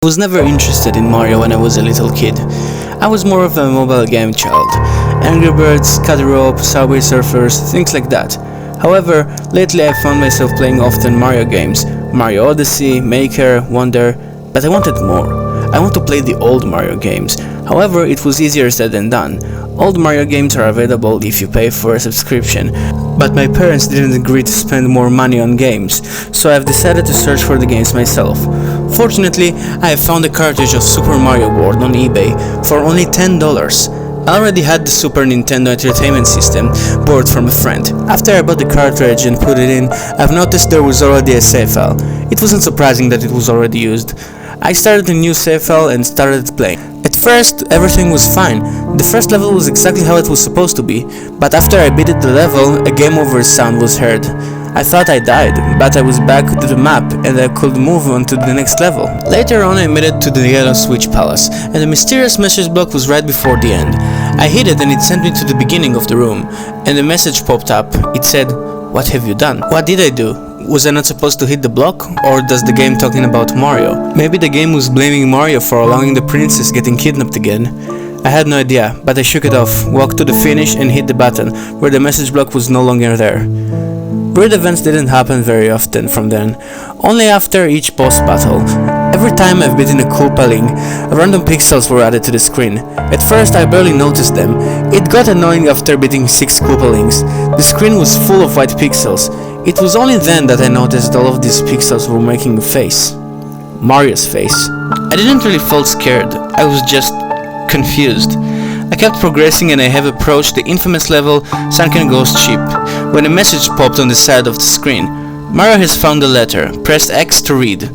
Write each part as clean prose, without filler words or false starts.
I was never interested in Mario when I was a little kid. I was more of a mobile game child. Angry Birds, Cut Rope, Subway Surfers, things like that. However, lately I found myself playing often Mario games. Mario Odyssey, Maker, Wonder, but I wanted more. I want to play the old Mario games. However, it was easier said than done. Old Mario games are available if you pay for a subscription, but my parents didn't agree to spend more money on games, so I've decided to search for the games myself. Fortunately, I have found a cartridge of Super Mario World on eBay for only $10. I already had the Super Nintendo Entertainment System borrowed from a friend. After I bought the cartridge and put it in, I've noticed there was already a save file. It wasn't surprising that it was already used. I started a new save file and started playing. At first, everything was fine. The first level was exactly how it was supposed to be, but after I beat the level, a game over sound was heard. I thought I died, but I was back to the map and I could move on to the next level. Later on I made it to the Yellow Switch Palace, and a mysterious message block was right before the end. I hit it and it sent me to the beginning of the room, and a message popped up. It said, "What have you done?" What did I do? Was I not supposed to hit the block? Or does the game talking about Mario? Maybe the game was blaming Mario for allowing the princess getting kidnapped again. I had no idea, but I shook it off, walked to the finish and hit the button, where the message block was no longer there. Weird events didn't happen very often from then, only after each boss battle. Every time I've beaten a Koopaling, random pixels were added to the screen. At first I barely noticed them. It got annoying after beating 6 Koopalings. The screen was full of white pixels. It was only then that I noticed all of these pixels were making a face. Mario's face. I didn't really feel scared, I was just confused. I kept progressing and I have approached the infamous level Sunken Ghost Ship, when a message popped on the side of the screen. Mario has found the letter, press X to read.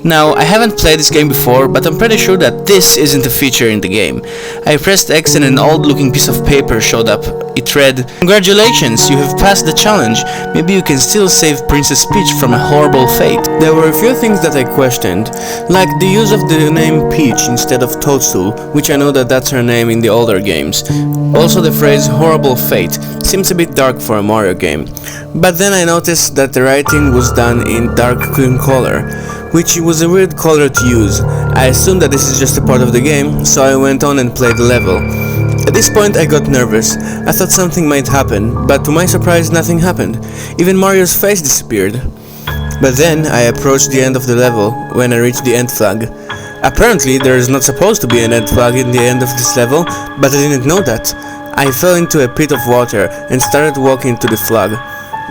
Now, I haven't played this game before, but I'm pretty sure that this isn't a feature in the game. I pressed X and an old looking piece of paper showed up. It read, "Congratulations, you have passed the challenge. Maybe you can still save Princess Peach from a horrible fate." There were a few things that I questioned, like the use of the name Peach instead of Toadstool, which I know that that's her name in the older games. Also the phrase horrible fate seems a bit dark for a Mario game. But then I noticed that the writing was done in dark green color, which was a weird color to use. I assumed that this is just a part of the game, so I went on and played the level. At this point I got nervous. I thought something might happen, but to my surprise nothing happened. Even Mario's face disappeared. But then I approached the end of the level when I reached the end flag. Apparently there is not supposed to be an end flag in the end of this level, but I didn't know that. I fell into a pit of water and started walking to the flag.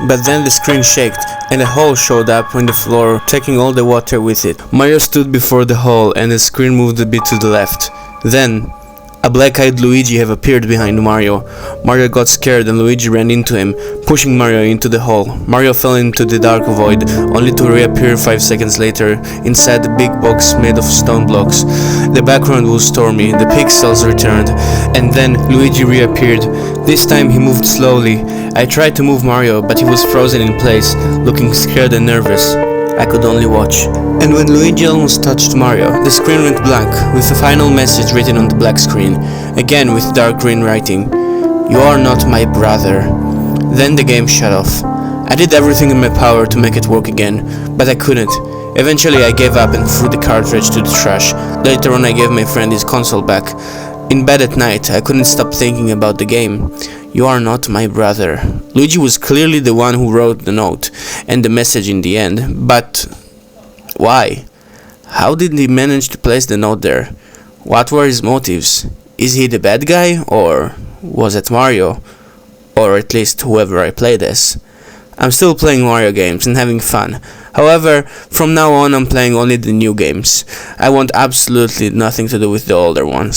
But then the screen shaked, and a hole showed up on the floor, taking all the water with it. Mario stood before the hole, and the screen moved a bit to the left. Then, a black-eyed Luigi have appeared behind Mario. Mario got scared and Luigi ran into him, pushing Mario into the hole. Mario fell into the dark void, only to reappear 5 seconds later, inside the big box made of stone blocks. The background was stormy, the pixels returned, and then Luigi reappeared. This time he moved slowly. I tried to move Mario, but he was frozen in place, looking scared and nervous. I could only watch. And when Luigi almost touched Mario, the screen went blank, with a final message written on the black screen, again with dark green writing. "You are not my brother." Then the game shut off. I did everything in my power to make it work again, but I couldn't. Eventually I gave up and threw the cartridge to the trash. Later on I gave my friend his console back. In bed at night, I couldn't stop thinking about the game. "You are not my brother." Luigi was clearly the one who wrote the note and the message in the end, but why? How did he manage to place the note there? What were his motives? Is he the bad guy, or was it Mario? Or at least whoever I played as. I'm still playing Mario games and having fun. However, from now on I'm playing only the new games. I want absolutely nothing to do with the older ones.